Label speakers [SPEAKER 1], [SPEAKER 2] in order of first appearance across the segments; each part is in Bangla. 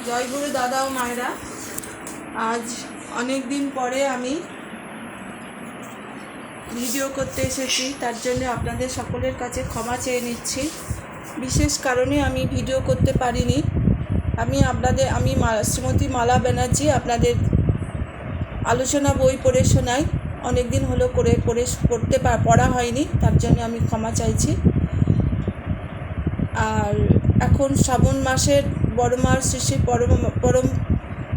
[SPEAKER 1] জয়গুরু দাদা ও মায়েরা, আজ অনেক দিন পরে আমি ভিডিও করতে এসেছি। তার জন্য আপনাদের সকলের কাছে ক্ষমা চেয়ে নিচ্ছি। বিশেষ কারণে আমি ভিডিও করতে পারিনি। আমি শ্রীমতী মালা ব্যানার্জি আপনাদের আলোচনা বই পড়ে শোনাই। অনেক দিন হলো পড়া হয়নি, তার জন্য আমি ক্ষমা চাইছি। আর এখন শ্রাবণ মাসের বড়মার শ্রী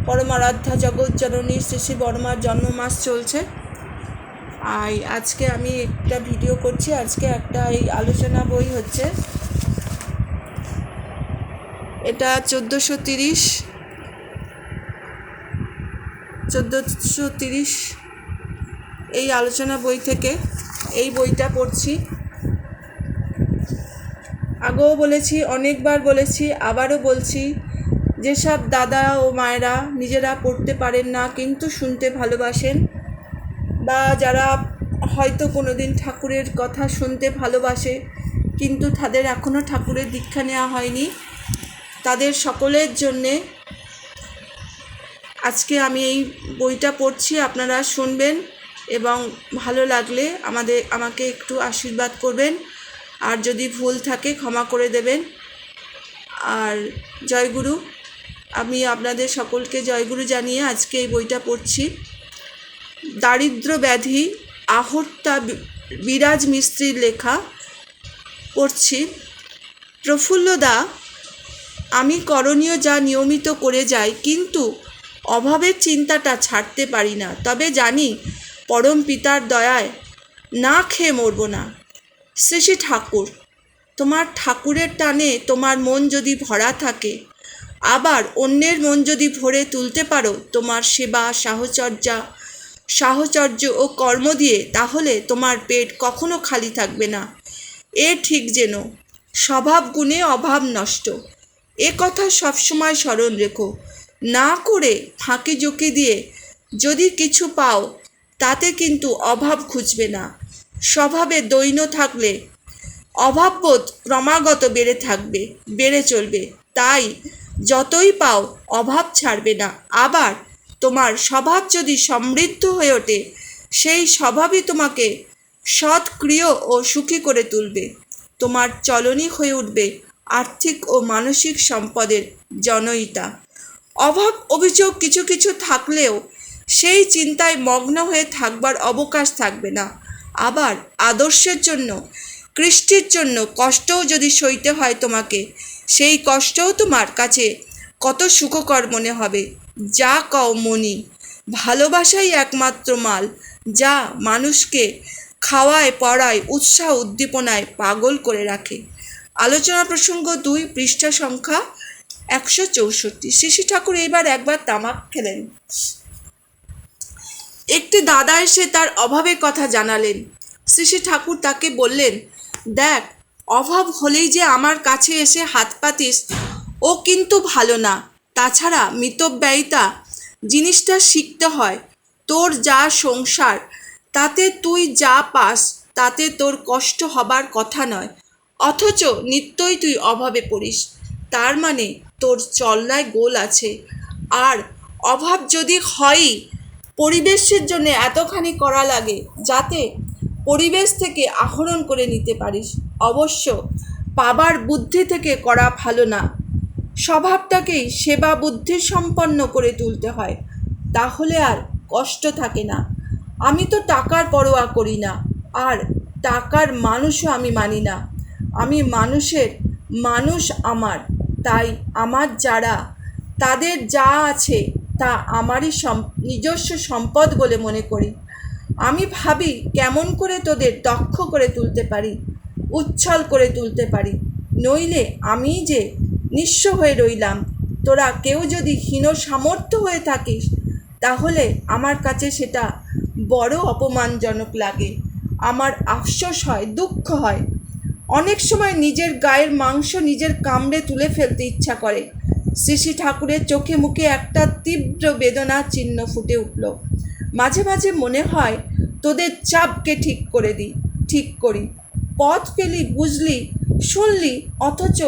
[SPEAKER 1] পরমারাধ্যা জগৎ জননী শ্রী বড়মার জন্মমাস চলছে। আজকে আমি একটা ভিডিও করছি। আজকে এই আলোচনা বই হচ্ছে, এটা 1430 এই আলোচনা বই থেকে এই বইটা পড়ছি। আগেও বলেছি, অনেকবার বলেছি, আবারও বলছি, যেসব দাদা ও মায়েরা নিজেরা পড়তে পারেন না কিন্তু শুনতে ভালোবাসেন, বা যারা হয়তো কোনোদিন ঠাকুরের কথা শুনতে ভালোবাসে কিন্তু তাদের এখনও ঠাকুরের দীক্ষা নেওয়া হয়নি, তাদের সকলের জন্যে আজকে আমি এই বইটা পড়ছি। আপনারা শুনবেন এবং ভালো লাগলে আমাকে একটু আশীর্বাদ করবেন, আর যদি ভুল থাকে ক্ষমা করে দেবেন। আর জয়গুরু, আমি আপনাদের সকলকে জয়গুরু জানিয়ে আজকে এই বইটা পড়ছি। দারিদ্র ব্যাধি আহর্তা বিরাজ মিস্ত্রির লেখা পড়ছি। প্রফুল্লদা, আমি করণীয় যা নিয়মিত করে যাই, কিন্তু অভাবের চিন্তাটা ছাড়তে পারি না। তবে জানি পরম পিতার দয়ায় না খেয়ে মরব না। শ্রী ঠাকুর, তোমার ঠাকুরের টানে তোমার মন যদি ভরা থাকে, আবার অন্যের মন যদি ভরে তুলতে পারো তোমার সেবা, সাহচর্য ও কর্ম দিয়ে, তাহলে তোমার পেট কখনো খালি থাকবে না। এ ঠিক যেন স্বভাব গুণে অভাব নষ্ট। এ কথা সবসময় স্মরণ রেখো। না করে ফাঁকি ঝুঁকি দিয়ে যদি কিছু পাও, তাতে কিন্তু অভাব খুঁজবে না। স্বভাবে দৈন্য থাকলে অভাববোধ ক্রমাগত বেড়ে চলবে। তাই যতই পাও অভাব ছাড়বে না। আবার তোমার স্বভাব যদি সমৃদ্ধ হয়ে ওঠে, সেই স্বভাবই তোমাকে সৎক্রিয় ও সুখী করে তুলবে। তোমার চলনই হয়ে উঠবে আর্থিক ও মানসিক সম্পদের জনয়িতা। অভাব অভিযোগ কিছু থাকলেও সেই চিন্তায় মগ্ন হয়ে থাকবার অবকাশ থাকবে না। আবার আদর্শের জন্য, কৃষ্টির জন্য কষ্টও যদি সইতে হয় তোমাকে, সেই কষ্টও তোমার কাছে কত সুখকর মনে হবে। যা কও মনি, ভালোবাসাই একমাত্র মাল, যা মানুষকে খাওয়ায়, পড়ায়, উৎসাহ উদ্দীপনায় পাগল করে রাখে। আলোচনা প্রসঙ্গ 2, পৃষ্ঠা সংখ্যা 164। শ্রী ঠাকুর একবার তামাক খেলেন। একটি দাদা এসে তার অভাবের কথা জানালেন। শ্রী ঠাকুর তাকে বললেন, দেখ, অভাব হলেই যে আমার কাছে এসে হাত পাতিস ও কিন্তু ভালো না। তাছাড়া মিতব্যয়িতা জিনিসটা শিখতে হয়। তোর যা সংসার, তাতে তুই যা পাস, তাতে তোর কষ্ট হবার কথা নয়, অথচ নিত্যই তুই অভাবে পড়িস। তার মানে তোর চলনায় গোল আছে। আর অভাব যদি হয়ই, পরিবেশের জন্য এতখানি করা লাগে যাতে পরিবেশ থেকে আহরণ করে নিতে পারিস। অবশ্য পাবার বুদ্ধি থেকে করা ভালো না, স্বভাবটাকেই সেবা বুদ্ধি সম্পন্ন করে তুলতে হয়, তাহলে আর কষ্ট থাকে না। আমি তো টাকার পরোয়া করি না, আর টাকার মানুষও আমি মানি না। আমি মানুষ আমার, তাই আমার যারা, তাদের যা আছে তা আমারই নিজস্ব সম্পদ বলে মনে করি। আমি ভাবি কেমন করে তোদের দক্ষ করে তুলতে পারি, উচ্ছল করে তুলতে পারি, নইলে আমি যে নিঃস্ব হয়ে রইলাম। তোরা কেউ যদি হীন সামর্থ্য হয়ে থাকিস, তাহলে আমার কাছে সেটা বড় অপমানজনক লাগে। আমার আফসোস হয়, দুঃখ হয়। অনেক সময় নিজের গায়ের মাংস নিজের কামড়ে তুলে ফেলতে ইচ্ছা করে। শ্রী ঠাকুরের চোখে মুখে একটা তীব্র বেদনার চিহ্ন ফুটে উঠল। মাঝে মাঝে মনে হয় তোদের চাপকে ঠিক করি। পথ পেলি, বুঝলি, শুনলি, অথচ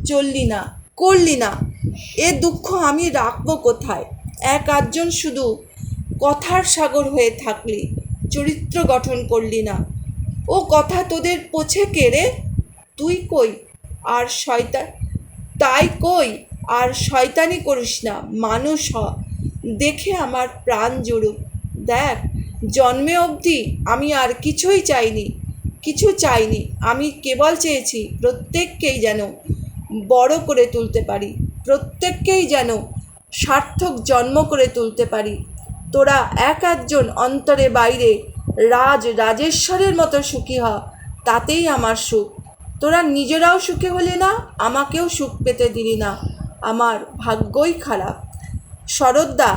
[SPEAKER 1] চললি না, করলি না। এ দুঃখ আমি রাখবো কোথায়? এক আধজন শুধু কথার সাগর হয়ে থাকলি, চরিত্র গঠন করলি না। ও কথা তোদের পোছে কে রে? তুই কই? আর শয়তান তাই কই আর শয়তানি করিস না, মানুষ হ। দেখে আমার প্রাণ জুড়ুক। দেখ, জন্মে অবধি আমি আর কিছু চাইনি। আমি কেবল চেয়েছি প্রত্যেককেই যেন বড় করে তুলতে পারি, প্রত্যেককেই যেন সার্থক জন্ম করে তুলতে পারি। তোরা এক একজন অন্তরে বাইরে রাজেশ্বরের মতো সুখী হ, তাতেই আমার সুখ। তোরা নিজেরাও সুখে হলি না, আমাকেও সুখ পেতে দিলি না। আমার ভাগ্যই খারাপ। শরৎদা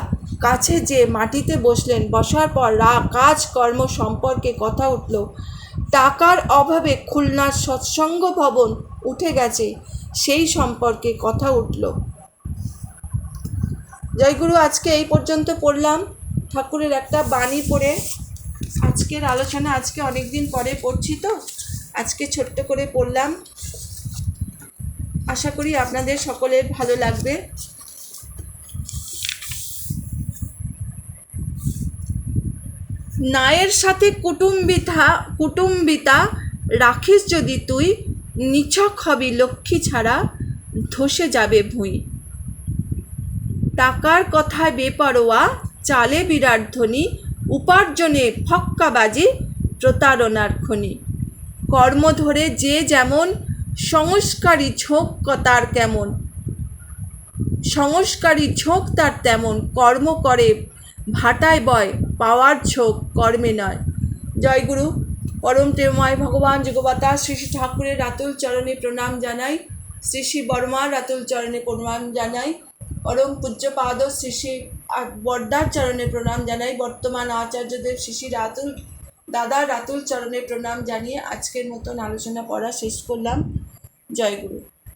[SPEAKER 1] কাছে যে মাটিতে বসলেন, বসার পর কাজ কর্ম সম্পর্কে কথা উঠল। টাকার অভাবে খুলনার সৎসঙ্গ ভবন উঠে গেছে, সেই সম্পর্কে কথা উঠল। জয়গুরু, আজকে এই পর্যন্ত পড়লাম। ঠাকুরের একটা বাণী পড়ে আজকের আলোচনা, আজকে অনেক দিন পরে পড়ছি তো আজকে ছোট্ট করে পড়লাম। আশা করি আপনাদের সকলের ভালো লাগবে। নায়ের সাথে কুটুম্বিতা রাখিস যদি তুই, নিছক হবি লক্ষ্মী ছাড়া, ধসে যাবে ভুঁই। টাকার কথায় বেপরোয়া, চালে বিরাট ধনী, উপার্জনে ফক্কাবাজি, প্রতারণার খনি। কর্ম ধরে যে যেমন, সংস্কারী ঝোঁক তার কেমন, সংস্কারী ঝোঁক তার তেমন। কর্ম করে ভাটায় বয়, পাওয়ার ঝোঁক কর্মে নয়। জয়গুরু। পরম প্রেমময় ভগবান যুগবতা শ্রী শ্রী ঠাকুরের রাতুল চরণে প্রণাম জানাই। শ্রী শ্রী বর্মার রাতুল চরণে প্রণাম জানাই। পরম পূজ্যপাদ শ্রী শ্রী বর্দার চরণে প্রণাম জানাই। বর্তমান আচার্যদেব শ্রী শ্রী দাদার রাতুল চরণে প্রণাম জানিয়ে আজকের মতন আলোচনা পড়া শেষ করলাম। জয়গুরু।